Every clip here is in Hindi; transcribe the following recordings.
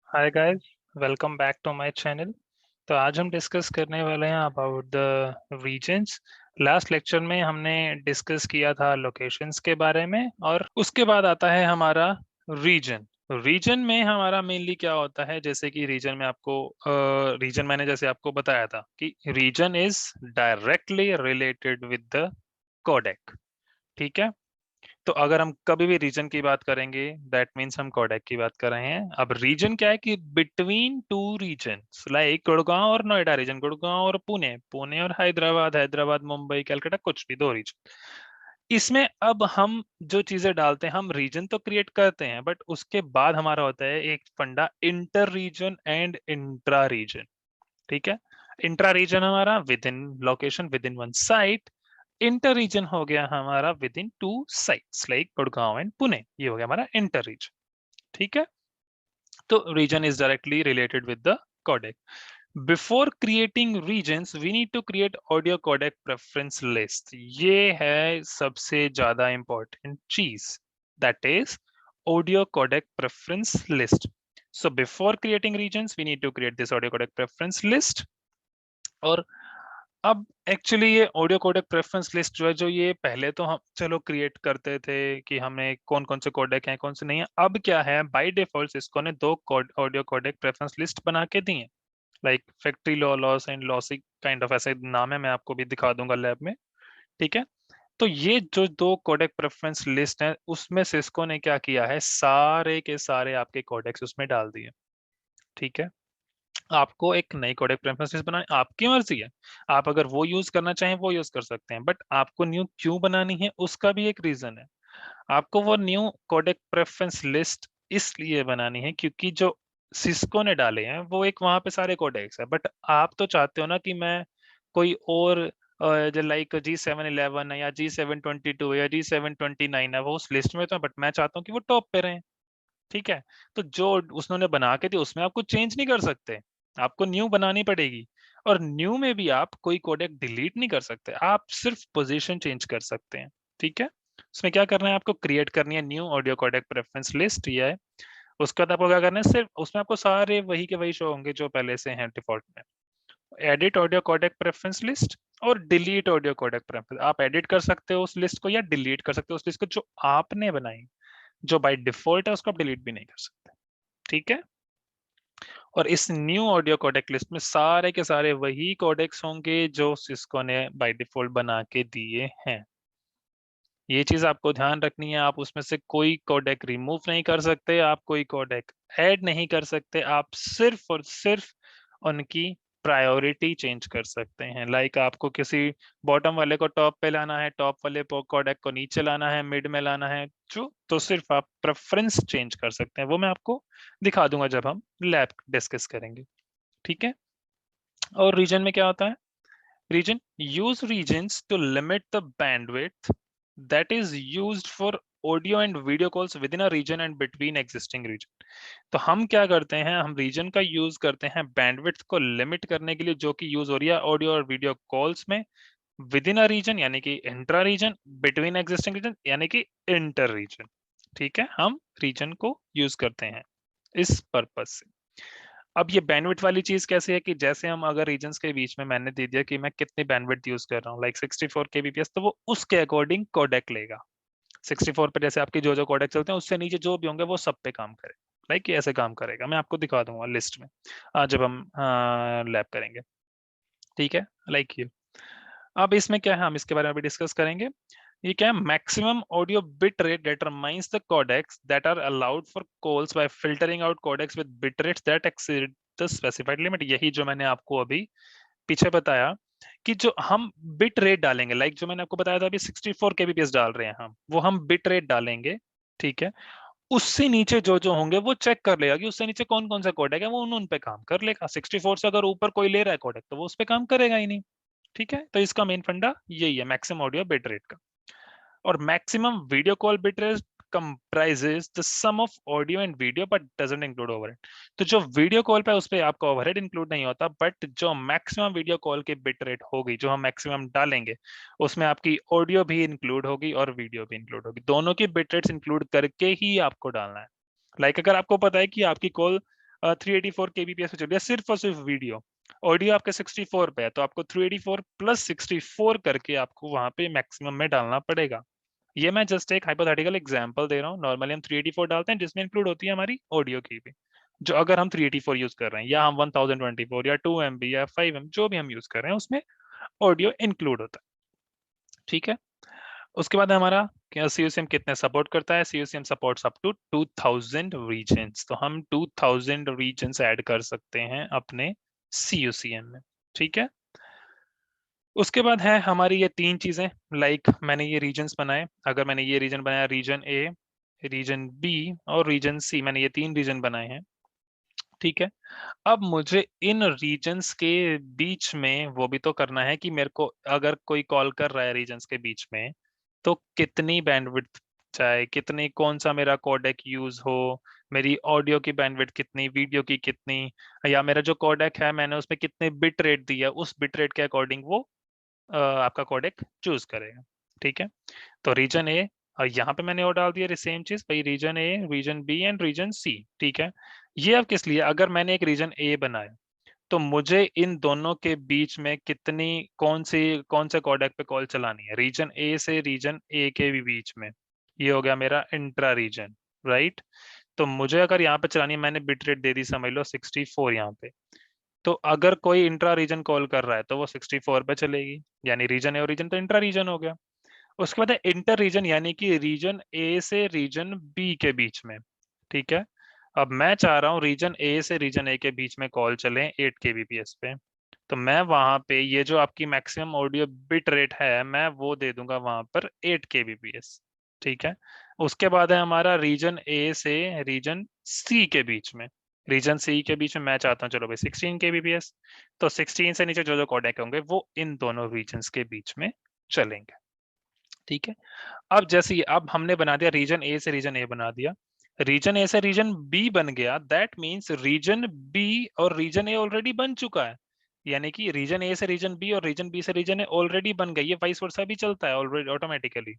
Hi guys, welcome back to my channel. तो आज हम डिस्कस करने वाले हैं about the regions. Last lecture में हमने डिस्कस किया था लोकेशंस के बारे में, और उसके बाद आता है हमारा रीजन। रीजन में हमारा मेनली क्या होता है, जैसे कि रीजन में आपको रीजन मैंने जैसे आपको बताया था कि region is directly related with the codec. ठीक है। तो अगर हम कभी भी रीजन की बात करेंगे, दैट मीन्स हम कोडेक की बात कर रहे हैं। अब रीजन क्या है कि between two region, like Gurgaon और नोएडा रीजन, गुड़गांव और पुणे, पुणे और हैदराबाद, हैदराबाद मुंबई कलकत्ता, कुछ भी दो रीजन। इसमें अब हम जो चीजें डालते हैं, हम रीजन तो क्रिएट करते हैं, बट उसके बाद हमारा होता है एक फंडा, inter region and intra region. ठीक है। इंट्रा रीजन हमारा within location, within one site. Inter region हो गया हमारा within two sites like Gurgaon and Pune, ये हो गया हमारा इंटर रीजन। ठीक है। तो region is directly related with the codec. Before creating regions we need to create audio codec preference list. ये है सबसे ज्यादा इंपॉर्टेंट चीज, that is audio codec preference list. So before creating regions, we need to create this audio codec preference list. और अब एक्चुअली ये ऑडियो कोडेक प्रेफरेंस लिस्ट जो है, जो ये पहले तो हम चलो क्रिएट करते थे कि हमें कौन कौन से कोडेक हैं कौन से नहीं है। अब क्या है, बाय डिफॉल्ट इसको ने दो ऑडियो कोडेक प्रेफरेंस लिस्ट बना के दी है, like factory law, loss and lossy kind of ऐसे नाम है, मैं आपको भी दिखा दूंगा लैब में। ठीक है। तो ये जो दो कोडेक प्रेफरेंस लिस्ट है, उसमें सिस्को ने क्या किया है, सारे के सारे आपके कोडेक्स उसमें डाल दिए। ठीक है। आपको एक नई कोडेक प्रेफरेंसेस बनानी आपकी मर्जी है। आप अगर वो यूज करना चाहें वो यूज कर सकते हैं, बट आपको न्यू क्यों बनानी है उसका भी एक रीजन है। आपको वो न्यू कोडेक प्रेफरेंस लिस्ट इसलिए बनानी है क्योंकि जो सिस्को ने डाले हैं वो एक वहां पे सारे कोडेक्स है, बट आप तो चाहते हो ना कि मैं कोई और जो लाइक G711 है या G722 या G729 है वो उस लिस्ट में, तो बट मैं चाहता हूँ कि वो टॉप पे रहे। ठीक है। तो जो उसने बना के दी उसमें आप कुछ चेंज नहीं कर सकते, आपको न्यू बनानी पड़ेगी। और न्यू में भी आप कोई कोडेक डिलीट नहीं कर सकते, आप सिर्फ पोजीशन चेंज कर सकते हैं। ठीक है। उसमें क्या करना है, आपको क्रिएट करनी है new audio codec preference list, ये है। उसके बाद आपको क्या करना है, सिर्फ उसमें आपको सारे वही के वही शो होंगे जो पहले से हैं डिफॉल्ट में। Edit audio codec preference list और डिलीट ऑडियो कोडेक प्रेफरेंस, आप एडिट कर सकते हो उस लिस्ट को या डिलीट कर सकते हो उस लिस्ट को जो आपने बनाई। जो बाय डिफॉल्ट है उसको आप डिलीट भी नहीं कर सकते। ठीक है। और इस न्यू ऑडियो कोडेक लिस्ट में सारे के सारे वही कोडेक्स होंगे जो सिस्को ने बाय डिफॉल्ट बना के दिए हैं। ये चीज आपको ध्यान रखनी है, आप उसमें से कोई कोडेक रिमूव नहीं कर सकते, आप कोई कोडेक ऐड नहीं कर सकते, आप सिर्फ और सिर्फ उनकी प्रायोरिटी चेंज कर सकते हैं। लाइक आपको किसी बॉटम वाले को टॉप पे लाना है, टॉप वाले कोडेक को नीचे लाना है, मिड में लाना है, जो तो सिर्फ आप प्रेफरेंस चेंज कर सकते हैं। वो मैं आपको दिखा दूंगा जब हम लैब डिस्कस करेंगे। ठीक है। और रीजन में क्या होता है, region use regions to limit the bandwidth that is used for audio and video calls within a region and between existing region। तो हम क्या करते हैं, हम रीजन का यूज करते हैं बैंडविड्थ को लिमिट करने के लिए, जो कि यूज हो रही है ऑडियो और वीडियो कॉल्स में विद इन अ रीजन यानी कि intra region, between existing region यानी कि इंटर रीजन। ठीक है। हम रीजन को यूज करते हैं इस पर्पज से। अब ये बैंडविड्थ वाली चीज कैसे है कि जैसे हम अगर रीजन्स के बीच में मैंने दे दिया कि मैं कितनी बैंडविड्थ यूज कर रहा हूँ, लाइक 64 kbps, तो वो उसके अकॉर्डिंग कोडेक लेगा। 64 पे जैसे आपके जो जो कोडेक चलते हैं उससे नीचे जो भी होंगे वो सब पे काम करेगा। लाइक ये ऐसे काम करेगा, मैं आपको दिखा दूंगा लिस्ट में जब हम लैब करेंगे। ठीक है। लाइक ये अब इसमें क्या है, हम इसके बारे में भी डिस्कस करेंगे। ये क्या है, maximum audio bit rate determines the codecs that are allowed for calls by filtering out codecs with bit rates that exceed the specified limit। यही जो मैंने आपको अभी पीछे बताया कि जो हम बिट रेट डालेंगे, लाइक जो मैंने आपको बताया था अभी 64 kbps डाल रहे हैं हम, वो हम बिट रेट डालेंगे। ठीक है। उससे नीचे जो जो होंगे वो चेक कर लेगा कि उससे नीचे कौन कौन सा कोडेक है, वो उन पे काम कर लेगा। 64 से अगर ऊपर कोई ले रहा है कोडेक तो वो उस पे काम करेगा ही नहीं। ठीक है। तो इसका मेन फंडा यही है, मैक्सिमम ऑडियो बिट रेट का। और maximum video call bit rate comprises the sum of audio and video but doesn't include overhead। तो जो वीडियो कॉल पे उस पे आपका ओवरहेड इंक्लूड नहीं होता, बट जो मैक्सिमम वीडियो कॉल के बिट रेट होगी जो हम मैक्सिमम डालेंगे, उसमें आपकी ऑडियो भी इंक्लूड होगी और वीडियो भी इंक्लूड होगी, दोनों की बिट रेट्स इंक्लूड करके ही आपको डालना है। लाइक अगर आपको पता है कि आपकी कॉल 384 kbps पे चल रही है सिर्फ और सिर्फ वीडियो। ऑडियो आपके 64 पे है, तो आपको 384 प्लस 64 करके आपको वहां पे मैक्सिमम में डालना पड़ेगा। ये मैं जस्ट एक हाइपोथेटिकल एग्जांपल दे रहा हूँ। नॉर्मली हम 384 डालते हैं जिसमें इंक्लूड होती है हमारी ऑडियो की भी। जो अगर हम 384 यूज कर रहे हैं या हम 1024 या 2 MB या 5 MB जो भी हम यूज कर रहे हैं उसमें ऑडियो इंक्लूड होता है। ठीक है। उसके बाद हमारा क्या CUCM कितने सपोर्ट करता है? CUCM supports up to 2000 regions, तो हम 2000 रीजन्स ऐड कर सकते हैं अपने CUCM में। ठीक है। उसके बाद है हमारी ये तीन चीजें, लाइक मैंने ये रीजन्स बनाए, अगर मैंने ये रीजन बनाया रीजन ए, रीजन बी और रीजन सी, मैंने ये तीन रीजन बनाए हैं। ठीक है। अब मुझे इन रीजन्स के बीच में वो भी तो करना है कि मेरे को अगर कोई कॉल कर रहा है रीजन्स के बीच में तो कितनी बैंडविड्थ चाहे, कितनी, कौन सा मेरा कोडेक यूज हो, मेरी ऑडियो की बैंडविड्थ कितनी, वीडियो की कितनी, या मेरा जो कोडेक है मैंने उसमें कितने बिट रेट दिया, उस बिट रेट के अकॉर्डिंग वो आपका कोडेक चूज करेगा। ठीक है। तो रीजन ए, और यहाँ पे मैंने और डाल दिया सेम चीज भाई, region A, region B and region C. ठीक है। ये अब किस लिए, अगर मैंने एक रीजन ए बनाया तो मुझे इन दोनों के बीच में कितनी, कौन से कोडेक पे कॉल चलानी है, रीजन ए से रीजन ए के भी बीच में। ये हो गया मेरा इंट्रा रीजन, राइट। तो मुझे अगर यहाँ पे चलानी है, मैंने बिट रेट दे दी समझ लो 64 यहाँ पे, तो अगर कोई इंट्रा रीजन कॉल कर रहा है तो वो 64 पे चलेगी, यानी रीजन ए और रीजन तो इंट्रा रीजन हो गया। उसके बाद है इंटर रीजन, यानी कि रीजन ए से रीजन बी के बीच में। ठीक है। अब मैं चाह रहा हूँ रीजन ए से रीजन ए के बीच में कॉल चले 8 kbps पे, तो मैं वहां पे ये जो आपकी मैक्सिमम ऑडियो बिट रेट है मैं वो दे दूंगा वहां पर 8 kbps। ठीक है। उसके बाद है हमारा रीजन ए से रीजन सी के बीच में, रीजन सी के बीच में मैं चाहता हूँ चलो भाई 16 kbps, तो 16 से नीचे जो जो कॉडेक होंगे वो इन दोनों रीजन्स के बीच में चलेंगे। ठीक है। अब जैसे अब हमने बना दिया रीजन ए से रीजन ए बना दिया, रीजन ए से रीजन बी बन गया, दैट मींस रीजन बी और रीजन ए ऑलरेडी बन चुका है, यानी कि रीजन ए से रीजन बी और रीजन बी से रीजन ए ऑलरेडी बन गई, ये वाइस वर्सा भी चलता है ऑलरेडी ऑटोमेटिकली।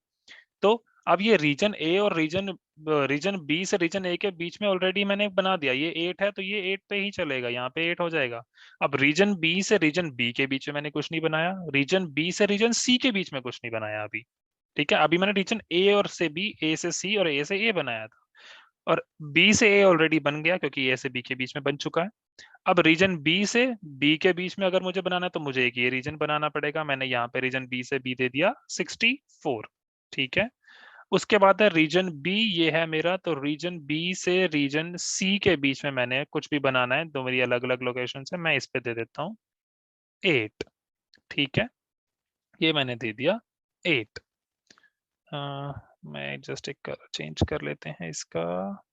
तो अब ये रीजन ए और रीजन रीजन बी से रीजन ए के बीच में ऑलरेडी मैंने बना दिया, ये 8 है तो ये 8 पे ही चलेगा, यहाँ पे 8 हो जाएगा। अब रीजन बी से रीजन बी के बीच में मैंने कुछ नहीं बनाया, रीजन बी से रीजन सी के बीच में कुछ नहीं बनाया अभी। ठीक है। अभी मैंने रीजन ए और से बी, ए से सी और ए से ए बनाया था, और बी से ए ऑलरेडी बन गया क्योंकि ए से बी के बीच में बन चुका है। अब रीजन बी से बी के बीच में अगर मुझे बनाना है तो मुझे एक ये रीजन बनाना पड़ेगा, मैंने यहाँ पे रीजन बी से बी दे दिया 64। ठीक है। उसके बाद है रीजन बी, ये है मेरा, तो रीजन बी से रीजन सी के बीच में मैंने कुछ भी बनाना है, दो मेरी अलग अलग लोकेशन है, मैं इस पे दे देता हूँ 8। ठीक है। ये मैंने दे दिया 8। मैं जस्ट एक चेंज कर लेते हैं इसका।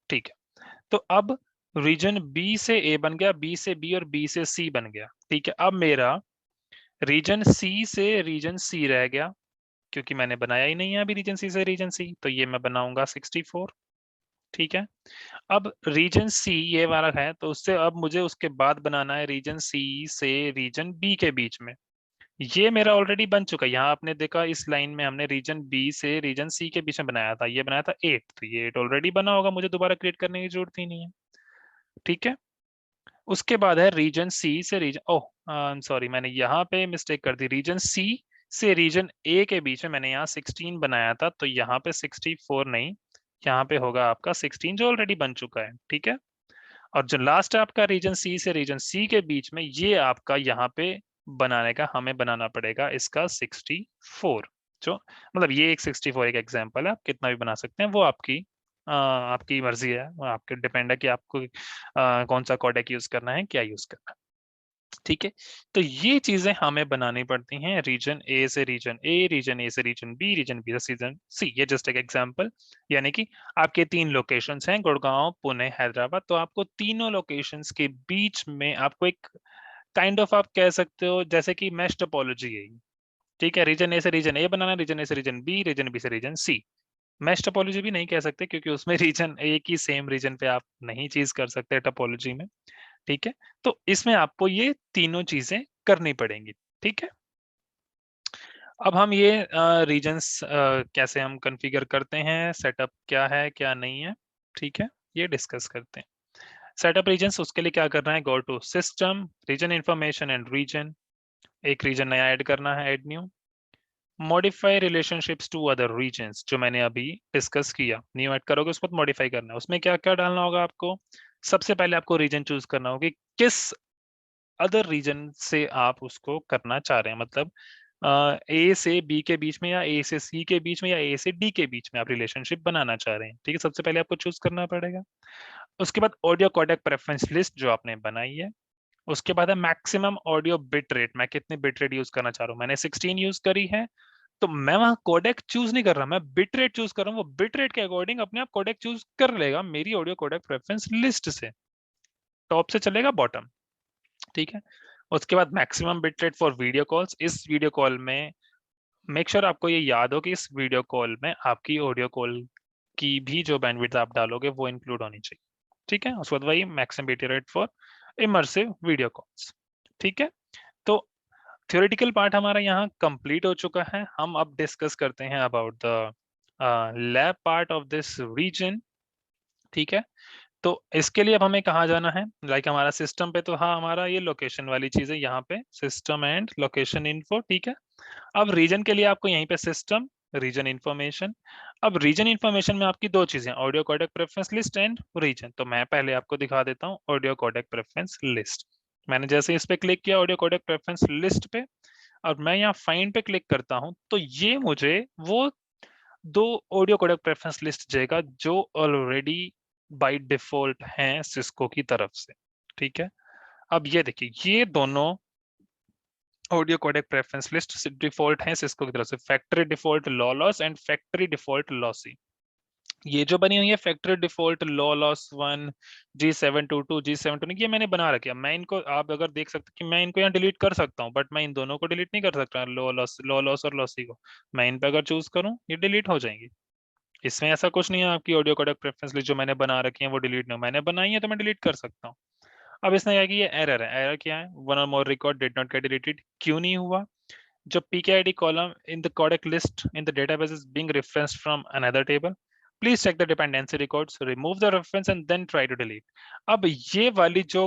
ठीक है। तो अब रीजन बी से ए बन गया, बी से बी और बी से सी बन गया। ठीक है। अब मेरा रीजन सी से रीजन सी रह गया, क्योंकि मैंने बनाया ही नहीं है अभी रीजन सी से रीजन सी, तो ये मैं बनाऊंगा 64। ठीक है। अब रीजन सी ये वाला है, तो उससे अब मुझे उसके बाद बनाना है रीजन सी से रीजन बी के बीच में। ये मेरा ऑलरेडी बन चुका है, यहाँ आपने देखा इस लाइन में हमने रीजन बी से रीजन सी के बीच में बनाया था, ये बनाया था 8, तो ये 8 ऑलरेडी बना होगा, मुझे दोबारा क्रिएट करने की जरूरत ही नहीं है। ठीक है। उसके बाद है रीजन सी से region, oh I am sorry, मैंने यहाँ पे मिस्टेक कर दी, रीजन सी से रीजन ए के बीच में मैंने यहाँ 16 बनाया था, तो यहाँ पे 64 नहीं, यहाँ पे होगा आपका 16 जो ऑलरेडी बन चुका है। ठीक है। और जो लास्ट है आपका रीजन सी से रीजन सी के बीच में, ये आपका यहाँ पे बनाने का हमें बनाना पड़ेगा इसका 64, जो मतलब ये एक 64 एक एग्जांपल है, आप कितना भी बना सकते हैं, वो आपकी मर्जी है, वो आपके डिपेंड है कि आपको कौन सा कोडेक यूज करना है, क्या यूज करना है। ठीक है। तो ये चीजें हमें बनानी पड़ती हैं रीजन ए से रीजन ए, रीजन ए से रीजन बी, रीजन बी से रीजन सी, ये जस्ट एक एग्जांपल। यानी कि आपके 3 लोकेशंस हैं, गुड़गांव, पुणे, हैदराबाद, तो आपको तीनों लोकेशंस के बीच में आपको एक काइंड ऑफ, आप कह सकते हो जैसे कि मैश टोपोलॉजी है ये। ठीक है। रीजन ए से region A banana, reason A से रीजन बी, रीजन बी से रीजन सी। मैश टोपोलॉजी भी नहीं कह सकते क्योंकि उसमें रीजन एक ही सेम रीजन पे आप नहीं चीज कर सकते टोपोलॉजी में। ठीक है। तो इसमें आपको ये तीनों चीजें करनी पड़ेंगी। ठीक है। अब हम ये रीजन्स कैसे हम कॉन्फ़िगर करते हैं, सेटअप क्या है क्या नहीं है, ठीक है, ये डिस्कस करते हैं। सेटअप रीजन्स, उसके लिए क्या करना है, go to system, region information and region, एक रीजन नया ऐड करना है, add new. Modify relationships to other regions, जो मैंने अभी डिस्कस किया, न्यू ऐड करोगे उसको मॉडिफाई करना है। उसमें क्या क्या डालना होगा आपको, सबसे पहले आपको रीजन चूज करना होगा कि किस अदर रीजन से आप उसको करना चाह रहे हैं, मतलब ए से बी के बीच में या ए से सी के बीच में या ए से डी के बीच में आप रिलेशनशिप बनाना चाह रहे हैं। ठीक है, सबसे पहले आपको चूज करना पड़ेगा। उसके बाद ऑडियो कोडेक प्रेफरेंस लिस्ट जो आपने बनाई है। उसके बाद है मैक्सिमम ऑडियो बिट रेट, मैं कितने बिट रेट यूज करना चाह रहा हूँ, मैंने 16 यूज करी है, तो मैं वहां कोडेक चूज नहीं कर रहा, मैं बिट रेट चूज कर रहा हूँ। वो बिट रेट के अकॉर्डिंग अपने आप कोडेक चूज कर लेगा मेरी ऑडियो कोडेक प्रेफरेंस लिस्ट से, टॉप से चलेगा बॉटम। ठीक है, उसके बाद maximum bit rate for video calls, इस वीडियो कॉल में मेक श्योर आपको ये याद हो कि इस वीडियो कॉल में आपकी ऑडियो कॉल की भी जो बैंडविड्थ आप डालोगे वो इंक्लूड होनी चाहिए। ठीक है, उसके बाद वही maximum bit rate for immersive video calls. ठीक है, तो थ्योरेटिकल पार्ट हमारा यहाँ कंप्लीट हो चुका है। हम अब डिस्कस करते हैं about the lab part of this region. ठीक है, तो इसके लिए अब हमें कहाँ जाना है, हमारा सिस्टम पे तो हाँ हमारा ये लोकेशन वाली चीज है, यहाँ पे सिस्टम एंड लोकेशन इन्फो। ठीक है, अब रीजन के लिए आपको यहीं पे सिस्टम, रीजन इंफॉर्मेशन। अब रीजन इंफॉर्मेशन में आपकी दो चीजें, audio codec preference list and region. तो मैं पहले आपको दिखा देता हूँ ऑडियो कोडेक प्रेफरेंस लिस्ट। मैंने जैसे इस पे क्लिक किया ऑडियो कोडेक प्रेफरेंस लिस्ट पे, और मैं यहाँ फाइंड पे क्लिक करता हूँ, तो ये मुझे वो दो ऑडियो कोडेक प्रेफरेंस लिस्ट देगा जो ऑलरेडी बाय डिफॉल्ट हैं सिस्को की तरफ से। ठीक है, अब ये देखिए, ये दोनों audio codec preference list default हैं सिस्को की तरफ से, factory default lo loss and factory default lossy. ये जो बनी हुई है factory default lo loss 1, G722, G722, ये मैंने बना रखा है। मैं इनको, आप अगर देख सकते कि मैं इनको यहाँ डिलीट कर सकता हूँ, बट मैं इन दोनों को डिलीट नहीं कर सकता, लॉ लॉस और लॉसी को। मैं इन पे अगर चूज करूँ ये डिलीट हो जाएंगी। इसमें ऐसा कुछ नहीं है आपकी ऑडियो कोडेक प्रेफरेंस लिस्ट जो मैंने बना रखी है वो डिलीट नहीं, मैंने बनाई है तो मैं डिलीट कर सकता हूँ। अब इसने क्या कि ये एरर है, एरर क्या है, one or more record did not get deleted, क्यों नहीं हुआ, जो pkid column in the codec list in the database is being referenced from another table. Please check the dependency records, remove the reference and then try to delete. अब ये वाली जो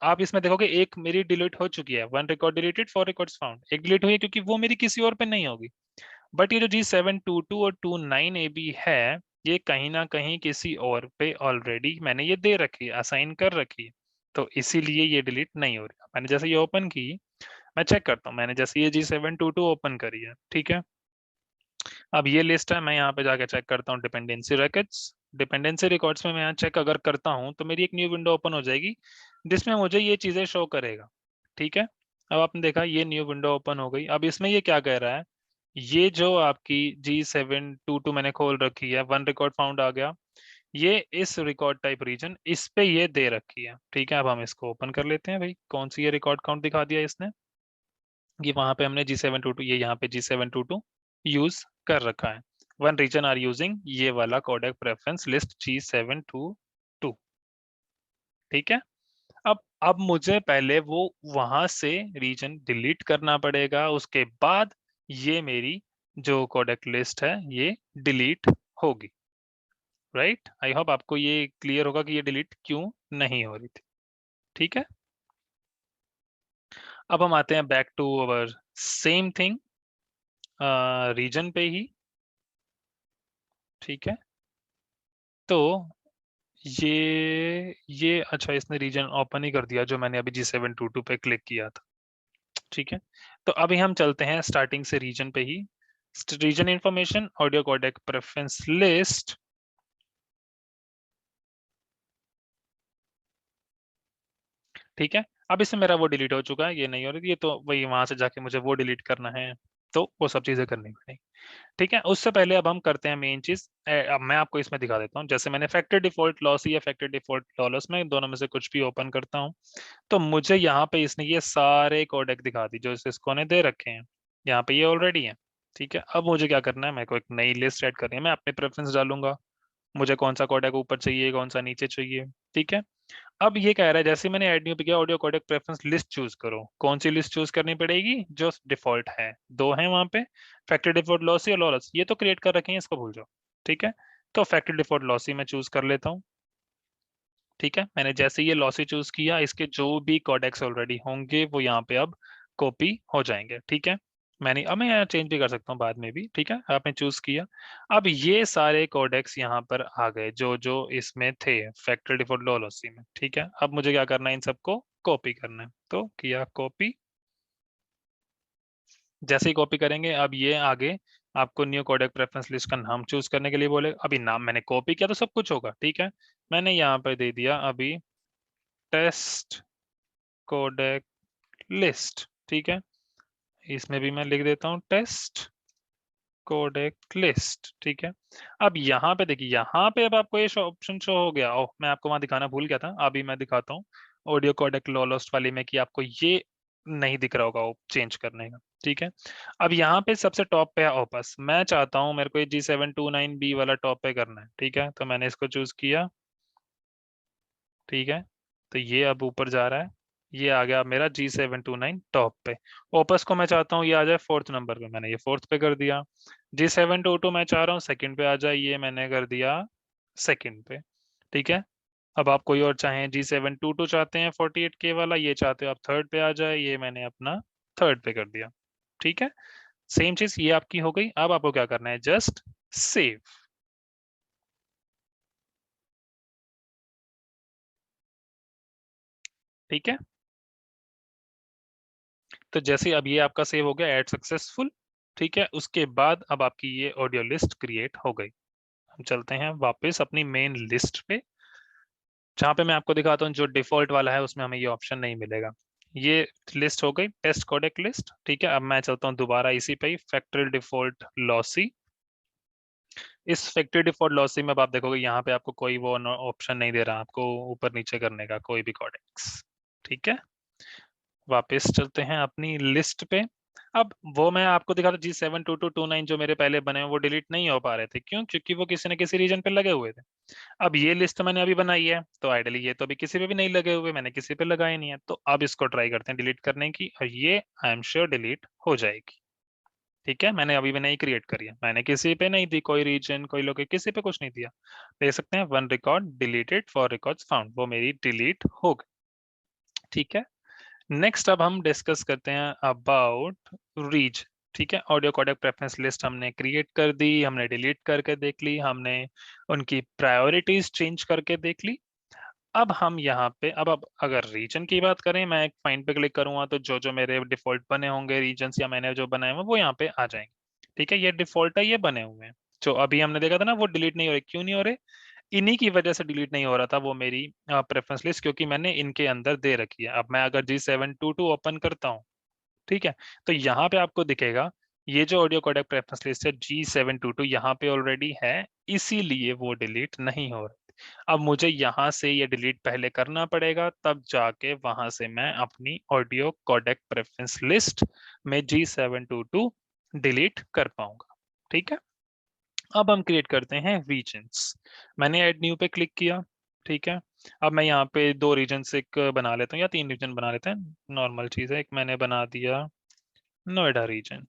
आप इसमें देखोगे, एक मेरी डिलीट हो चुकी है, 1 रिकॉर्ड डिलीटेड 4 रिकॉर्ड्स फाउंड, एक डिलीट हुई है क्योंकि वो मेरी किसी और पे नहीं होगी। बट ये जो G722 और 29AB है, ये कहीं ना कहीं किसी और पे ऑलरेडी मैंने ये दे रखी है, असाइन कर रखी है, तो इसीलिए ये डिलीट नहीं हो रही। मैंने जैसे ये ओपन की, मैं चेक करता हूँ, मैंने जैसे ये G722 ओपन करी है, ठीक है, अब ये लिस्ट है, मैं यहाँ पे जाके चेक करता हूँ डिपेंडेंसी रिकॉर्ड्स। डिपेंडेंसी रिकॉर्ड्स में मैं यहाँ चेक अगर करता हूँ तो मेरी एक न्यू विंडो ओपन हो जाएगी जिसमें मुझे ये चीजें शो करेगा। ठीक है, अब आपने देखा ये न्यू विंडो ओपन हो गई। अब इसमें ये क्या कह रहा है, ये जो आपकी G722 मैंने खोल रखी है, 1 रिकॉर्ड फाउंड आ गया, ये इस रिकॉर्ड टाइप रीजन इस पे ये दे रखी है। ठीक है, अब हम इसको ओपन कर लेते हैं, भाई कौन सी ये रिकॉर्ड काउंट दिखा दिया इसने, ये वहां पे हमने G722, ये यहाँ पे G722 यूज कर रखा है। वन रीजन आर यूजिंग ये वाला कोडेक प्रेफरेंस लिस्ट G722। ठीक है, अब मुझे पहले वो वहां से रीजन डिलीट करना पड़ेगा, उसके बाद ये मेरी जो कोडेक लिस्ट है ये डिलीट होगी। राइट, आई होप आपको ये क्लियर होगा कि ये डिलीट क्यों नहीं हो रही थी। ठीक है, अब हम आते हैं back to our same thing, region पे ही। ठीक है, तो ये अच्छा, इसने रीजन ओपन ही कर दिया जो मैंने अभी G722 पे क्लिक किया था। ठीक है, तो अभी हम चलते हैं स्टार्टिंग से रीजन पे ही। Region information, audio codec preference list. ठीक है, अब इससे मेरा वो डिलीट हो चुका है, ये नहीं हो रही, ये तो वही वहां से जाके मुझे वो डिलीट करना है, तो वो सब चीजें करनी पड़ेगी। ठीक है, उससे पहले अब हम करते हैं मेन चीज। अब मैं आपको इसमें दिखा देता हूँ, जैसे मैंने फैक्टर डिफॉल्ट लॉस या फैक्टर डिफॉल्ट लॉस में दोनों में से कुछ भी ओपन करता हूँ, तो मुझे यहाँ पे इसने ये सारे कोडेक दिखा दी जो सिस्को ने दे रखे हैं, यहाँ पे ये ऑलरेडी है। ठीक है, अब मुझे क्या करना है, मेरे को एक नई लिस्ट ऐड करनी है, मैं अपने प्रेफरेंस डालूंगा, मुझे कौन सा कोडेक ऊपर चाहिए कौन सा नीचे चाहिए। ठीक है, अब ये कह रहा है जैसे मैंने ऐड न्यू पे किया, audio codec preference list choose करो, कौन सी लिस्ट चूज करनी पड़ेगी, जो डिफॉल्ट है, दो है वहां पे, फैक्ट्री डिफॉल्ट लॉसी और लॉस, ये तो क्रिएट कर रखे हैं, इसको भूल जाओ। ठीक है, तो फैक्ट्री डिफॉल्ट लॉसी मैं चूज कर लेता हूँ। ठीक है, मैंने जैसे ये लॉसी चूज किया, इसके जो भी कोडेक्स ऑलरेडी होंगे वो यहाँ पे अब कॉपी हो जाएंगे। ठीक है, मैंने अब मैं यहाँ चेंज भी कर सकता हूँ बाद में भी। ठीक है, आपने चूज किया, अब ये सारे कोडेक्स यहाँ पर आ गए जो जो इसमें थे फैक्टरी डिफॉल्ट लॉसी में। ठीक है, अब मुझे क्या करना है, इन सबको कॉपी करना है, तो किया कॉपी। जैसे ही कॉपी करेंगे अब ये आगे आपको न्यू कोडेक प्रेफरेंस लिस्ट का नाम चूज करने के लिए बोले। अभी नाम मैंने कॉपी किया तो सब कुछ होगा। ठीक है, मैंने यहाँ पर दे दिया अभी टेस्ट कोडेक लिस्ट। ठीक है, इसमें भी मैं लिख देता हूँ टेस्ट कोडेक लिस्ट। ठीक है, अब यहाँ पे देखिए, यहाँ पे अब आपको ये ऑप्शन शो हो गया। ओह, मैं आपको वहां दिखाना भूल गया था, अभी मैं दिखाता हूँ ऑडियो कोडेक लोस्ट वाली में कि आपको ये नहीं दिख रहा होगा चेंज करने का। ठीक है, अब यहाँ पे सबसे टॉप पे है ओपस। मैं चाहता हूँ मेरे को ये G729B वाला टॉप पे करना है। ठीक है, तो मैंने इसको चूज किया। ठीक है, तो ये अब ऊपर जा रहा है, ये आ गया मेरा G729 टॉप पे। ओपस को मैं चाहता हूँ ये आ जाए फोर्थ नंबर पे, मैंने ये फोर्थ पे कर दिया। G722 मैं चाह रहा हूँ सेकंड पे आ जाए, ये मैंने कर दिया सेकंड पे। ठीक है, अब आप कोई और चाहें, G722 चाहते हैं 48K वाला, ये चाहते हो आप थर्ड पे आ जाए, ये मैंने अपना थर्ड पे कर दिया। ठीक है, सेम चीज ये आपकी हो गई। अब आपको क्या करना है, जस्ट सेव। ठीक है, तो जैसे अब ये आपका सेव हो गया, ऐड सक्सेसफुल। ठीक है, उसके बाद अब आपकी ये ऑडियो लिस्ट क्रिएट हो गई। हम चलते हैं वापस अपनी मेन लिस्ट पे, जहाँ पे मैं आपको दिखाता हूँ जो डिफॉल्ट वाला है उसमें हमें ये ऑप्शन नहीं मिलेगा। ये लिस्ट हो गई टेस्ट कोडेक लिस्ट। ठीक है, अब मैं चलता हूँ दोबारा इसी पे ही, फैक्ट्री डिफॉल्ट लॉसी। इस फैक्ट्री डिफॉल्ट लॉसी में अब आप देखोगे यहाँ पे आपको कोई वो ऑप्शन नहीं दे रहा आपको ऊपर नीचे करने का कोई भी कोडेक्स। ठीक है, वापस चलते हैं अपनी लिस्ट पे। अब वो मैं आपको दिखा था G72229 जो मेरे पहले बने हैं वो डिलीट नहीं हो पा रहे थे, क्यों? क्योंकि वो किसी न किसी रीजन पे लगे हुए थे। अब ये लिस्ट मैंने अभी बनाई है तो आइडली ये तो अभी किसी पे भी नहीं लगे हुए, मैंने किसी पे लगाए नहीं है। तो अब इसको ट्राई करते हैं डिलीट करने की, और ये आई एम श्योर डिलीट हो जाएगी। ठीक है, मैंने अभी भी नहीं क्रिएट करी है, मैंने किसी पे नहीं दी, कोई रीजन कोई लोग किसी पे कुछ नहीं दिया। देख सकते हैं one record deleted for records found, वो मेरी डिलीट हो गई। ठीक है, नेक्स्ट अब हम डिस्कस करते हैं अबाउट रीज। ठीक है, ऑडियो कोडेक प्रेफरेंस लिस्ट हमने क्रिएट कर दी, हमने डिलीट करके देख ली, हमने उनकी प्रायोरिटीज चेंज करके देख ली। अब हम यहाँ पे अब अगर रीजन की बात करें, मैं एक फाइंड पे क्लिक करूंगा तो जो जो मेरे डिफॉल्ट बने होंगे रीजन्स या मैंने जो बनाए हुए वो यहाँ पे आ जाएंगे। ठीक है, ये डिफॉल्ट है, ये बने हुए हैं। जो अभी हमने देखा था ना वो डिलीट नहीं हो रहे, क्यों नहीं हो रहे? इन्हीं की वजह से डिलीट नहीं हो रहा था वो मेरी प्रेफरेंस लिस्ट, क्योंकि मैंने इनके अंदर दे रखी है। अब मैं अगर G722 ओपन करता हूँ, ठीक है, तो यहाँ पे आपको दिखेगा ये जो ऑडियो कोडेक प्रेफरेंस लिस्ट है G722 यहाँ पे ऑलरेडी है, इसीलिए वो डिलीट नहीं हो रहा। अब मुझे यहाँ से ये डिलीट पहले करना पड़ेगा, तब जाके वहां से मैं अपनी ऑडियो कोडेक प्रेफरेंस लिस्ट में G722 डिलीट कर पाऊंगा। ठीक है, अब हम क्रिएट करते हैं रीजन्स। मैंने ऐड न्यू पे क्लिक किया। ठीक है, अब मैं यहाँ पे दो रीजन्स एक बना लेता हूँ या तीन रीजन बना लेते हैं, नॉर्मल चीज़ है। एक मैंने बना दिया नोएडा रीजन।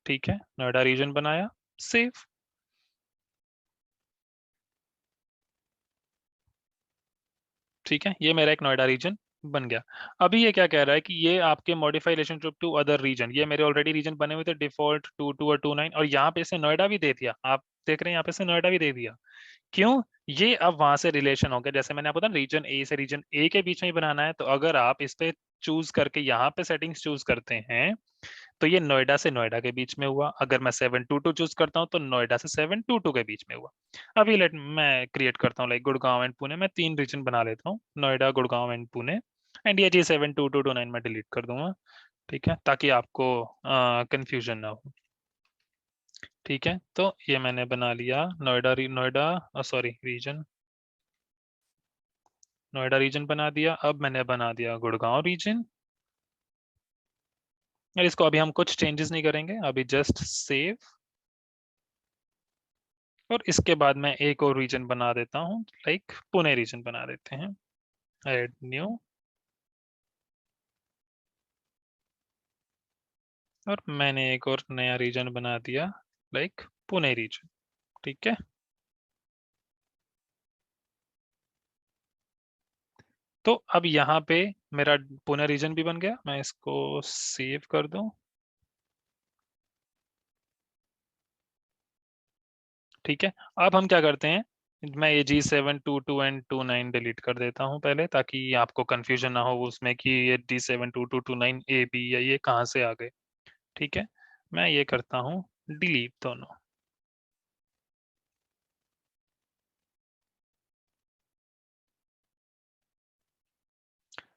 ठीक है, नोएडा रीजन बनाया, सेव। ठीक है, ये मेरा एक नोएडा रीजन बन गया। अभी ये क्या कह रहा है कि ये आपके modify relationship to other region, ये मेरे ऑलरेडी रीजन बने हुए थे डिफॉल्ट 22 और 29, और यहाँ पे से नोएडा भी दे दिया। आप देख रहे हैं यहाँ पे से नोएडा भी दे दिया। क्यों? ये अब वहां से रिलेशन हो गया, जैसे मैंने आपको बताया रीजन ए से रीजन ए के बीच में ही बनाना है, तो अगर आप इस पे चूज करके यहाँ पे सेटिंग्स चूज करते हैं तो ये नोएडा से नोएडा के बीच में हुआ। अगर मैं 722 चूज करता हूँ तो नोएडा से 722 के बीच में हुआ। अभी लेट मैं क्रिएट करता हूँ लाइक गुड़गांव एंड पुणे, मैं तीन रीजन बना लेता हूँ, नोएडा गुड़गांव एंड पुणे। एंड ये G72229 में डिलीट कर दूंगा। ठीक है, ताकि आपको कंफ्यूजन ना हो। ठीक है, तो ये मैंने बना लिया Noida Noida sorry region, Noida region बना दिया। अब मैंने बना दिया गुड़गांव रीजन, और इसको अभी हम कुछ चेंजेस नहीं करेंगे, अभी जस्ट सेव। और इसके बाद मैं एक और रीजन बना देता हूँ, लाइक पुणे रीजन बना देते हैं, ऐड न्यू। और मैंने एक और नया रीजन बना दिया, लाइक पुणे रीजन। ठीक है, तो अब यहाँ पे मेरा पुणे रीजन भी बन गया, मैं इसको सेव कर दूं। ठीक है, अब हम क्या करते हैं, मैं ये G722 एंड 29 डिलीट कर देता हूँ पहले, ताकि आपको कंफ्यूजन ना हो उसमें कि ये G722 29 ए बी या ये कहाँ से आ गए। ठीक है, मैं ये करता हूँ डिलीट दोनों।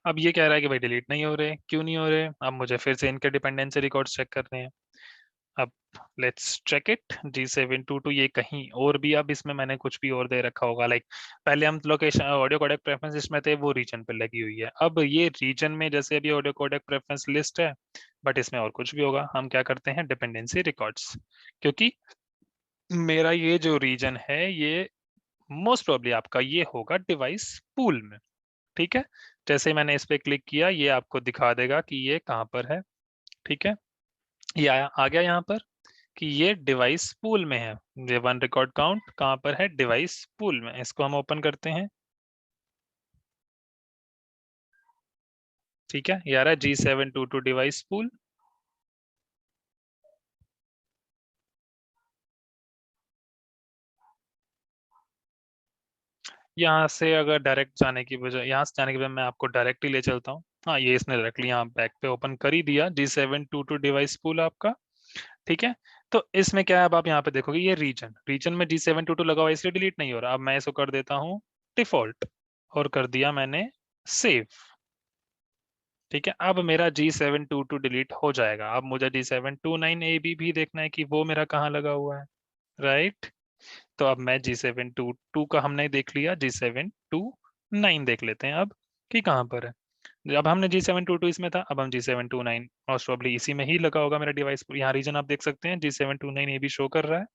अब ये कह रहा है कि भाई डिलीट नहीं हो रहे, क्यों नहीं हो रहे, अब मुझे फिर से इनके डिपेंडेंसी रिकॉर्ड्स चेक करने हैं। अब लेट्स चेक इट, G722 ये कहीं और भी, अब इसमें मैंने कुछ भी और दे रखा होगा, लाइक पहले हम लोकेशन ऑडियो कोडेक प्रेफरेंस इसमें थे, वो रीजन पे लगी हुई है। अब ये रीजन में जैसे अभी ऑडियो कोडेक प्रेफरेंस लिस्ट है, बट इसमें और कुछ भी होगा, हम क्या करते हैं डिपेंडेंसी रिकॉर्ड्स, क्योंकि मेरा ये जो रीजन है ये मोस्ट प्रोबेबली आपका ये होगा डिवाइस पूल में। ठीक है, जैसे ही मैंने इस पे क्लिक किया ये आपको दिखा देगा कि ये कहाँ पर है। ठीक है, ये आ गया यहाँ पर कि ये डिवाइस पूल में है। ये वन रिकॉर्ड काउंट कहाँ पर है, डिवाइस पूल में। इसको हम ओपन करते हैं। ठीक है, ये आ रहा है G722 डिवाइस पूल। यहाँ से अगर डायरेक्ट जाने की बजाय, यहाँ से जाने के बजाय मैं आपको डायरेक्ट ही ले चलता हूँ। हाँ, ये इसने डायरेक्टली यहाँ बैक पे ओपन कर ही दिया, G722 डिवाइस पूल आपका। ठीक है, तो इसमें क्या है, अब आप यहाँ पे देखोगे ये रीजन रीजन में G722 लगा हुआ है, इसलिए डिलीट नहीं हो रहा। अब मैं इसको कर देता हूँ डिफॉल्ट, और कर दिया मैंने सेव। ठीक है, अब मेरा G722 डिलीट हो जाएगा। अब मुझे G729 AB भी देखना है कि वो मेरा कहाँ लगा हुआ है, राइट। तो अब मैं G722 का हमने देख लिया, G729 देख लेते हैं अब कि कहाँ पर है। अब हमने G722 इसमें था, अब हम G729 मोस्ट प्रोबेबली इसी में ही लगा होगा मेरा डिवाइस। यहाँ रीजन आप देख सकते हैं G729 AB शो कर रहा है।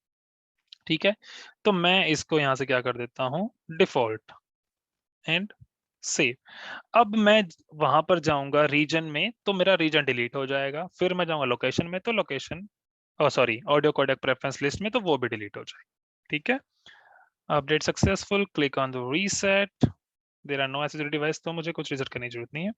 ठीक है, तो मैं इसको यहाँ से क्या कर देता हूँ डिफॉल्ट एंड सेव। अब मैं वहां पर जाऊंगा रीजन में, तो मेरा रीजन डिलीट हो जाएगा। फिर मैं जाऊंगा लोकेशन में, तो location, oh sorry, audio codec preference list में, तो वो भी डिलीट हो जाएगी। ठीक है, update successful, click on the reset, there are no accessory device, तो मुझे कुछ रीसेट करने की जरूरत नहीं है।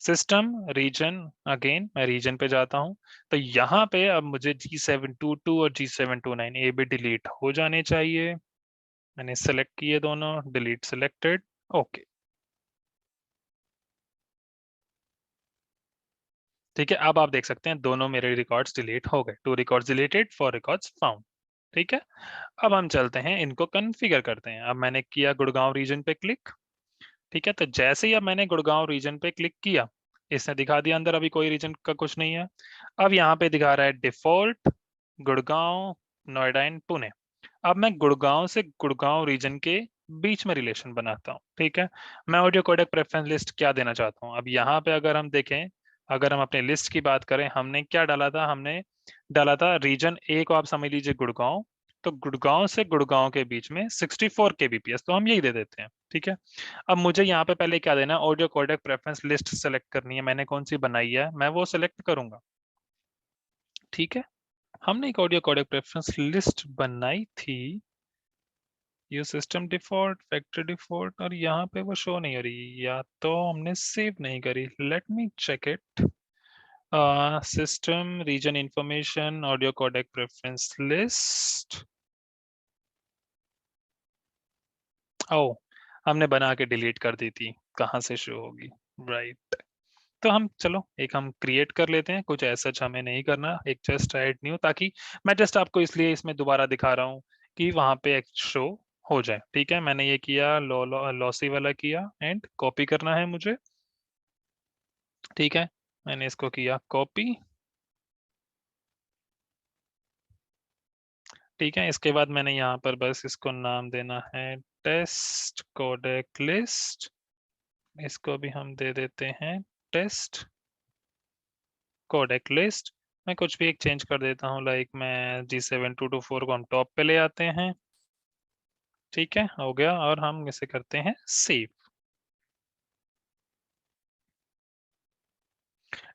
सिस्टम रीजन, अगेन मैं रीजन पे जाता हूँ, तो यहाँ पे अब मुझे G722 और G729 ये भी डिलीट हो जाने चाहिए। मैंने सेलेक्ट किए दोनों, डिलीट सिलेक्टेड, ओके। ठीक है, अब आप देख सकते हैं दोनों मेरे रिकॉर्ड्स डिलीट हो गए, 2 रिकॉर्ड्स डिलीटेड, 4 रिकॉर्ड्स फाउंड। ठीक है, अब हम चलते हैं इनको कॉन्फ़िगर करते हैं। अब मैंने किया गुड़गांव रीजन पे क्लिक। ठीक है, तो जैसे ही अब मैंने गुड़गांव रीजन पे क्लिक किया, इसने दिखा दिया अंदर अभी कोई रीजन का कुछ नहीं है। अब यहाँ पे दिखा रहा है डिफॉल्ट गुड़गांव, नोएडा एंड पुणे। अब मैं गुड़गांव से गुड़गांव रीजन के बीच में रिलेशन बनाता हूँ। ठीक है, मैं ऑडियो कोडेक प्रेफरेंस लिस्ट क्या देना चाहता हूँ। अब यहाँ पे अगर हम देखें, अगर हम अपने लिस्ट की बात करें, हमने क्या डाला था, हमने डाला था रीजन ए को आप समझ लीजिए गुड़गांव, तो गुड़गांव से गुड़गांव के बीच में 64 kbps, तो हम यही दे देते हैं। ठीक है, अब मुझे यहाँ पे पहले क्या देना है, audio codec preference list select करनी है। मैंने कौन सी बनाई है, मैं वो सेलेक्ट करूंगा। ठीक है, हमने एक ऑडियो कोडेक प्रेफरेंस लिस्ट बनाई थी, ये सिस्टम डिफॉल्ट, फैक्ट्री डिफॉल्ट, और यहाँ पे वो शो नहीं हो रही, या तो हमने सेव नहीं करी। Let me check it. System region information audio codec preference list, oh हमने बना के डिलीट कर दी थी, कहाँ से शो होगी, राइट। तो हम चलो एक हम क्रिएट कर लेते हैं, कुछ ऐसा हमें नहीं करना, एक जस्ट ऐड न्यू, ताकि मैं जस्ट आपको इसलिए इसमें दोबारा दिखा रहा हूँ कि वहां पे एक शो हो जाए। ठीक है, मैंने ये किया, लॉसी वाला किया, एंड कॉपी करना है मुझे। ठीक है, मैंने इसको किया कॉपी। ठीक है, इसके बाद मैंने यहाँ पर बस इसको नाम देना है टेस्ट कोडेक लिस्ट, इसको भी हम दे देते हैं टेस्ट कोडेक लिस्ट। मैं कुछ भी एक चेंज कर देता हूँ, लाइक मैं G722 को हम टॉप पे ले आते हैं। ठीक है, हो गया, और हम इसे करते हैं सेव।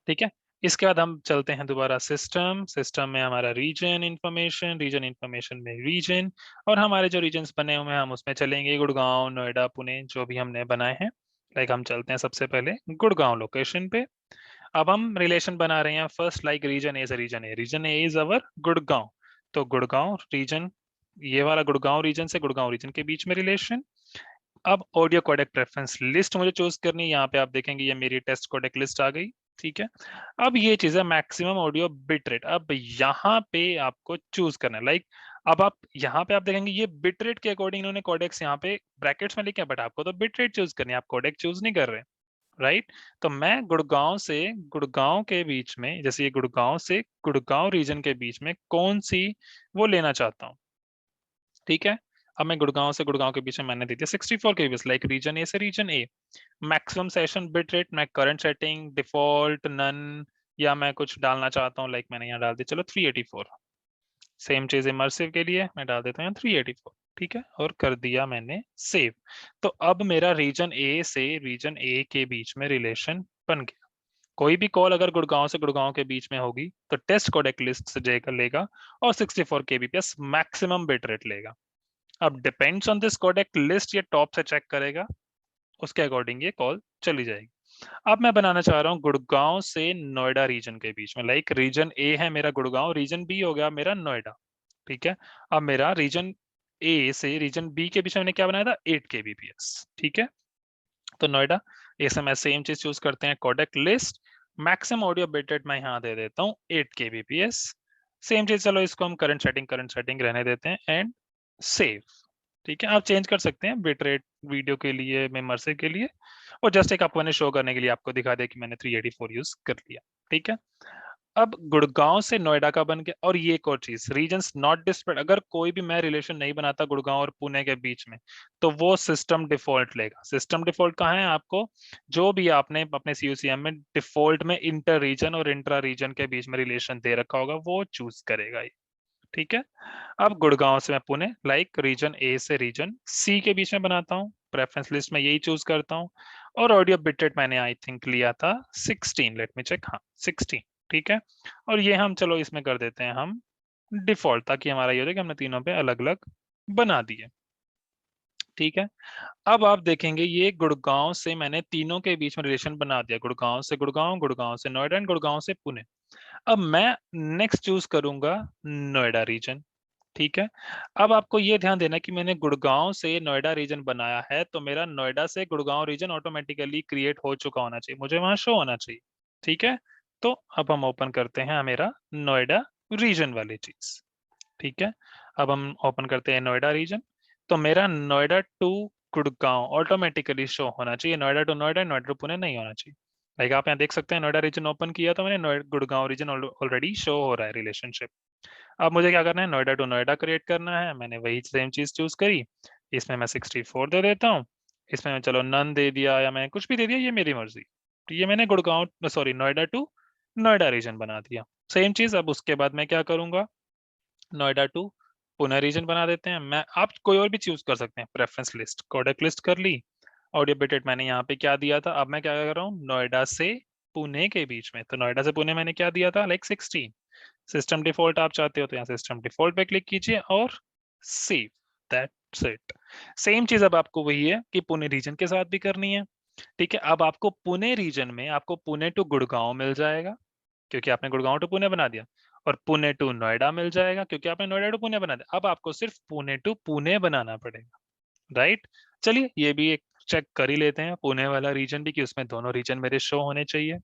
ठीक है, इसके बाद हम चलते हैं दोबारा सिस्टम, सिस्टम में हमारा रीजन इंफॉर्मेशन, रीजन इंफॉर्मेशन में रीजन, और हमारे जो रीजन्स बने हुए हैं हम उसमें चलेंगे, गुड़गांव, नोएडा, पुणे, जो भी हमने बनाए हैं। लाइक हम चलते हैं सबसे पहले गुड़गांव लोकेशन पे। अब हम रिलेशन बना रहे हैं फर्स्ट, लाइक रीजन ए से region A is our Gurgaon. तो गुड़गांव रीजन, ये वाला गुड़गांव रीजन से गुड़गांव रीजन के बीच में रिलेशन। अब ऑडियो कोडेक प्रेफरेंस लिस्ट मुझे चूज करनी है। यहाँ पे आप देखेंगे ये मेरी टेस्ट कोडेक लिस्ट आ गई। ठीक है, अब ये चीज है मैक्सिमम ऑडियो बिट रेट। अब यहाँ पे आपको चूज करना है, लाइक अब आप यहाँ पे आप देखेंगे ये बिट रेट के अकॉर्डिंग इन्होंने कोडेक्स यहाँ पे ब्रैकेट्स में लिखे हैं, बट आपको तो बिट रेट चूज करनी है, आप कोडेक चूज नहीं कर रहे। राइट, तो मैं गुड़गांव से गुड़गांव के बीच में, जैसे ये गुड़गांव से गुड़गांव रीजन के बीच में कौन सी वो लेना चाहता हूँ। ठीक है, अब मैं गुड़गांव से गुड़गांव के बीच में मैंने दी थी 64 kbps, लाइक रीजन ए से रीजन ए। मैक्सिमम सेशन बिट रेट मैं करंट सेटिंग डिफॉल्ट नन, या मैं कुछ डालना चाहता हूँ, लाइक मैंने यहाँ डाल दिया चलो 384। सेम चीज इमर्सिव के लिए मैं डाल देता हूँ 384। ठीक है, और कर दिया मैंने सेव। तो अब मेरा रीजन ए से रीजन ए के बीच में रिलेशन बन गया। कोई भी कॉल अगर गुड़गांव से गुड़गांव के बीच में होगी तो टेस्ट कोडेक लिस्ट से जाकर लेगा और 64 kbps मैक्सिमम बिट रेट लेगा। अब depends on this codec list, ये टॉप से चेक करेगा, उसके अकॉर्डिंग ये कॉल चली जाएगी। अब मैं बनाना चाह रहा हूँ गुड़गांव से नोएडा रीजन के बीच में, लाइक रीजन ए है मेरा गुड़गांव, रीजन बी हो गया मेरा नोएडा। ठीक है, अब मेरा रीजन ए से रीजन बी के बीच में मैंने क्या बनाया था 8 kbps। ठीक है, तो नोएडा एसएमएस सेम चीज चूज करते हैं, codec list maximum audio bit rate मैं यहाँ दे देता हूँ 8 kbps। सेम चीज, चलो इसको हम करंट सेटिंग रहने देते हैं एंड सेव। ठीक है, आप चेंज कर सकते हैं बिट रेट वीडियो के लिए, मेमरसिव के लिए, और जस्ट एक आपको मैंने शो करने के लिए आपको दिखा दिया कि मैंने 384 यूज कर लिया। ठीक है, अब गुड़गांव से नोएडा का बन गया। और ये एक और चीज, रीजन्स नॉट डिस्प्लेड, अगर कोई भी मैं रिलेशन नहीं बनाता गुड़गांव और पुणे के बीच में, तो वो सिस्टम डिफॉल्ट लेगा। सिस्टम डिफॉल्ट कहाँ है, आपको जो भी आपने अपने सीयूसीएम में डिफॉल्ट में इंटर रीजन और इंट्रा रीजन के बीच में रिलेशन दे रखा होगा वो चूज करेगा ये। ठीक है, अब गुड़गांव से मैं पुणे, लाइक रीजन ए से रीजन सी के बीच में बनाता हूँ, प्रेफरेंस लिस्ट में यही चूज करता हूँ। और ऑडियो बिटरेट मैंने आई थिंक लिया था 16, लेट मी चेक, हाँ 16। ठीक है, और ये हम चलो इसमें कर देते हैं हम डिफॉल्ट, ताकि हमारा ये हो जाए कि हमने तीनों पे अलग अलग बना दिए। ठीक है, अब आप देखेंगे ये गुड़गांव से मैंने तीनों के बीच में रिलेशन बना दिया, गुड़गांव से गुड़गांव, गुड़गांव से नोएडा एंड गुड़गांव से पुणे। अब मैं नेक्स्ट चूज करूंगा नोएडा रीजन। ठीक है, अब आपको ये ध्यान देना कि मैंने गुड़गांव से नोएडा रीजन बनाया है, तो मेरा नोएडा से गुड़गांव रीजन ऑटोमेटिकली क्रिएट हो चुका होना चाहिए, मुझे वहां शो होना चाहिए। ठीक है, तो अब हम ओपन करते हैं मेरा नोएडा रीजन वाली चीज। ठीक है, अब हम ओपन करते हैं नोएडा रीजन, तो मेरा Noida to Gurgaon automatically show होना चाहिए, नोएडा टू नोएडा, नोएडा टू पुणे नहीं होना चाहिए। लाइक आप यहाँ देख सकते हैं नोएडा रीजन ओपन किया तो मैंने गुड़गांव रीजन ऑलरेडी शो हो रहा है रिलेशनशिप। अब मुझे क्या करना है, नोएडा टू नोएडा क्रिएट करना है, मैंने वही सेम चीज चूज करी। इसमें मैं 64 दे देता हूँ, इसमें मैं चलो नन दे दिया या मैं कुछ भी दे दिया, ये मेरी मर्जी। तो ये मैंने Gurgaon sorry Noida to Noida region बना दिया। सेम चीज अब उसके बाद मैं क्या करूंगा, नोएडा टू पुणे रीजन बना देते हैं। मैं आप कोई और भी चूज कर सकते हैं, प्रेफरेंस लिस्ट कोडेक लिस्ट कर ली, ऑडियो बिटेड मैंने यहाँ पे क्या दिया था। अब मैं क्या कर रहा हूँ, नोएडा से पुणे के बीच में, तो नोएडा से पुणे मैंने क्या दिया था, लाइक 16। सिस्टम डिफॉल्ट आप चाहते हो तो यहाँ सिस्टम डिफॉल्ट पे क्लिक कीजिए और सेव, दैट्स इट। सेम चीज अब आपको वही है कि पुणे रीजन के साथ भी करनी है। ठीक है, अब आपको पुणे रीजन में आपको पुणे टू गुड़गांव मिल जाएगा, क्योंकि आपने गुड़गांव टू पुणे बना दिया, और पुणे टू नोएडा मिल जाएगा क्योंकि आपने नोएडा टू पुणे बना दिया। अब आपको सिर्फ पुणे टू पुणे बनाना पड़ेगा। राइट, चलिए ये भी एक चेक कर ही लेते हैं पुणे वाला रीजन भी, कि उसमें दोनों रीजन मेरे शो होने चाहिए।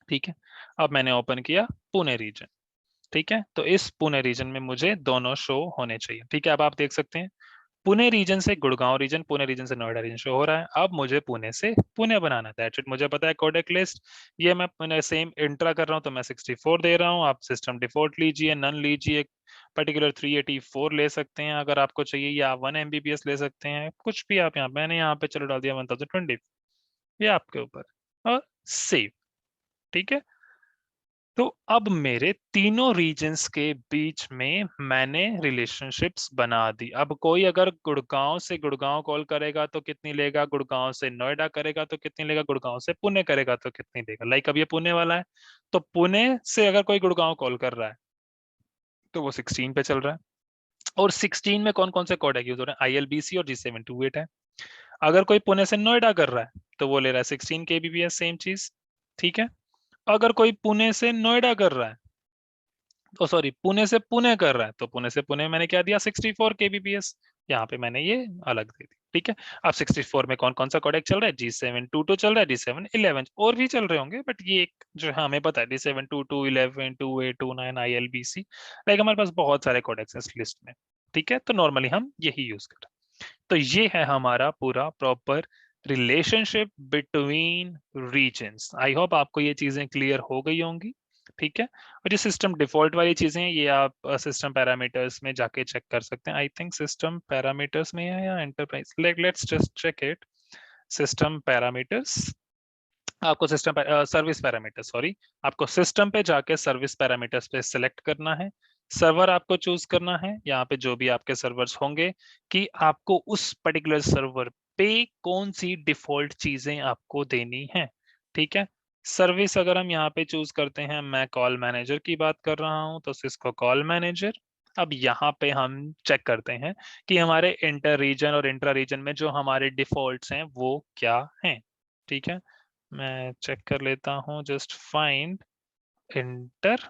ठीक है, अब मैंने ओपन किया पुणे रीजन। ठीक है, तो इस पुणे रीजन में मुझे दोनों शो होने चाहिए। ठीक है, अब आप देख सकते हैं पुणे रीजन से गुड़गांव रीजन, पुणे रीजन से नोएडा रीजन शो हो रहा है। अब मुझे पुणे से पुणे बनाना है, दैट्स इट। मुझे पता है कोडेक लिस्ट, ये मैं सेम इंट्रा कर रहा हूँ तो मैं 64 दे रहा हूँ, आप सिस्टम डिफॉल्ट लीजिए, नन लीजिए, पर्टिकुलर 384 ले सकते हैं अगर आपको चाहिए, या 1 MBPS ले सकते हैं, कुछ भी आप यहाँ, मैंने यहाँ पे चलो डाल दिया 1020, ये आपके ऊपर, और सेव। ठीक है, तो अब मेरे तीनों रीजन्स के बीच में मैंने रिलेशनशिप्स बना दी। अब कोई अगर गुड़गांव से गुड़गांव कॉल करेगा तो कितनी लेगा, गुड़गांव से नोएडा करेगा तो कितनी लेगा, गुड़गांव से पुणे करेगा तो कितनी लेगा। लाइक अब ये पुणे वाला है, तो पुणे से अगर कोई गुड़गांव कॉल कर रहा है तो वो 16 पे चल रहा है। और 16 में कौन कौन से कोड है यूज हो रहे हैं, ILBC और G728 है। अगर कोई पुणे से नोएडा कर रहा है तो वो ले रहा है 16 kbps, सेम चीज। ठीक है। अगर कोई पुणे से नोएडा कर रहा है, तो सॉरी पुणे से पुणे कर रहा है, तो पुणे से पुणे मैंने क्या दिया, 64 kbps। यहाँ पे मैंने ये अलग दे दी। ठीक है। अब 64 में कौन कौन सा कोडेक चल रहा है, G722 चल रहा है, G711 और भी चल रहे होंगे, बट ये एक जो है हमें पता है, G722, 11, 2829, ILBC। लाइक हमारे पास बहुत सारे कोडेक्स हैं इस लिस्ट में। ठीक है, तो नॉर्मली हम यही यूज करते हैं। तो ये है हमारा पूरा proper relationship between regions. I hope आपको ये चीजें क्लियर हो गई होंगी। ठीक है। और ये सिस्टम डिफॉल्ट वाली चीजें हैं, ये आप सिस्टम पैरामीटर्स में जाके चेक कर सकते हैं। आई थिंक सिस्टम पैरामीटर्स में है या enterprise, let's just check it. System parameters, आपको सिस्टम सर्विस पैरामीटर, सॉरी, आपको सिस्टम पे जाके सर्विस पैरामीटर्स पे सिलेक्ट करना है। सर्वर आपको चूज करना है, यहाँ पे जो भी आपके सर्वर्स होंगे, कि आपको उस पर्टिकुलर सर्वर पे कौन सी डिफॉल्ट चीजें आपको देनी है। ठीक है। सर्विस अगर हम यहाँ पे चूज करते हैं, मैं कॉल मैनेजर की बात कर रहा हूँ, तो सिस्को कॉल मैनेजर। अब यहाँ पे हम चेक करते हैं कि हमारे इंटर रीजन और इंट्रा रीजन में जो हमारे डिफॉल्ट्स हैं वो क्या हैं। ठीक है। मैं चेक कर लेता हूँ, just find inter.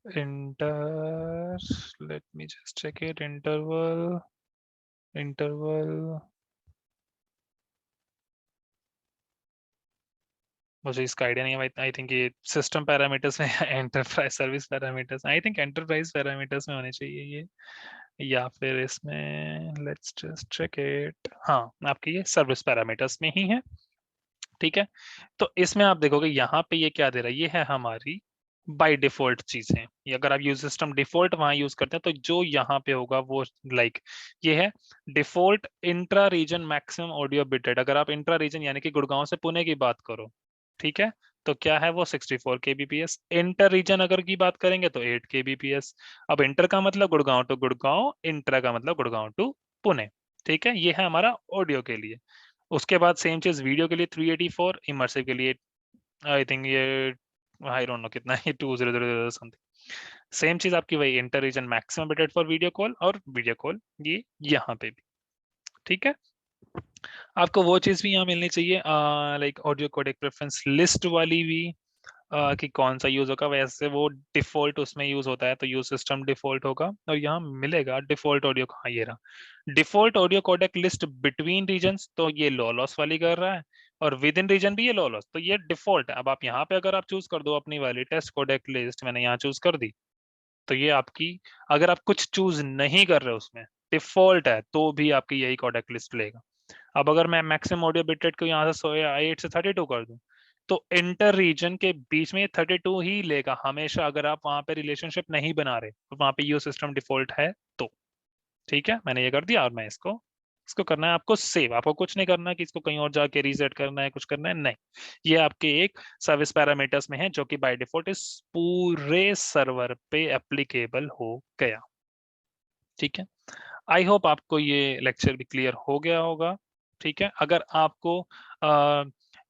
Inter, let me just check it, interval, interval. मुझे इसका आइडिया नहीं है, आई थिंक ये सिस्टम पैरामीटर्स में enterprise service parameters, I think enterprise parameters में होने चाहिए ये, या फिर इसमें लेट्स जस्ट चेक इट, हाँ आपके ये सर्विस पैरामीटर्स में ही है। ठीक है। तो इसमें आप देखोगे यहाँ पे ये क्या दे रहा है, ये है हमारी बाय डिफॉल्ट चीजें। ये अगर आप यूज सिस्टम डिफॉल्ट वहां यूज करते हैं, तो जो यहाँ पे होगा वो लाइक ये है default intra region maximum audio bit rate. अगर आप इंट्रा रीजन यानी कि गुड़गांव से पुणे की बात करो, ठीक है, तो क्या है वो 64 kbps। इंटर रीजन अगर की बात करेंगे तो 8 kbps। अब इंटर का मतलब गुड़गांव टू गुड़गांव, इंट्रा का मतलब गुड़गांव टू पुणे। ठीक है, ये है हमारा ऑडियो के लिए। उसके बाद सेम चीज वीडियो के लिए 384, इमर्सिव के लिए आई थिंक ये आई डोंट नो कितना है, 2000 समथिंग। सेम चीज आपकी वही inter region maximum bitrate for video call और वीडियो कॉल ये यहाँ पे भी। ठीक है। आपको वो चीज भी यहाँ मिलनी चाहिए, like audio codec preference list वाली भी, कि कौन सा यूज होगा। वैसे वो डिफॉल्ट उसमें यूज होता है, तो यूज सिस्टम डिफॉल्ट होगा, और यहाँ मिलेगा डिफॉल्ट ऑडियो, कहाँ ये रहा, default audio codec list between regions, तो ये लॉस वाली कर रहा है, और विद इन रीजन भी ये लॉस, तो ये डिफॉल्ट है। अब आप यहाँ पे अगर आप चूज कर दो अपनी वाली टेस्ट कोडेक लिस्ट, मैंने यहाँ चूज कर दी, तो ये आपकी, अगर आप कुछ चूज नहीं कर रहे उसमें, डिफॉल्ट है, तो भी आपकी यही कोडेक लिस्ट लेगा। अब अगर मैं मैक्सिमम ऑडियो बिटरेट को यहाँ से 8 से 32 कर दूं, तो इंटर रीजन के बीच में 32 ही लेगा हमेशा, अगर आप वहां पे रिलेशनशिप नहीं बना रहे, तो वहां पे यू सिस्टम डिफॉल्ट है तो। ठीक है, मैंने ये कर दिया, और मैं इसको इसको करना है आपको सेव। आपको कुछ नहीं करना है कि इसको कहीं और जाके रीसेट करना है, कुछ करना है नहीं। ये आपके एक सर्विस पैरामीटर्स में है, जो कि बाय डिफॉल्ट इस पूरे सर्वर पे एप्लीकेबल हो गया। ठीक है। आई होप आपको ये लेक्चर भी क्लियर हो गया होगा। ठीक है, अगर आपको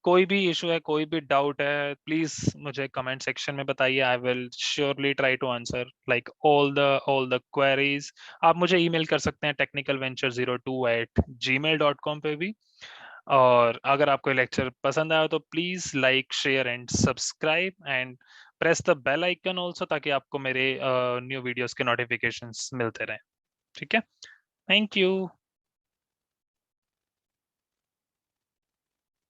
कोई भी इशू है, कोई भी डाउट है, प्लीज मुझे कमेंट सेक्शन में बताइए। I will surely try to answer like all the queries. आप मुझे ईमेल कर सकते हैं technicalventure02@gmail.com पे भी। और अगर आपको लेक्चर पसंद आया तो please like, share and subscribe, and press the bell icon also, ताकि आपको मेरे न्यू वीडियोस के नोटिफिकेशंस मिलते रहें। ठीक है। Thank you.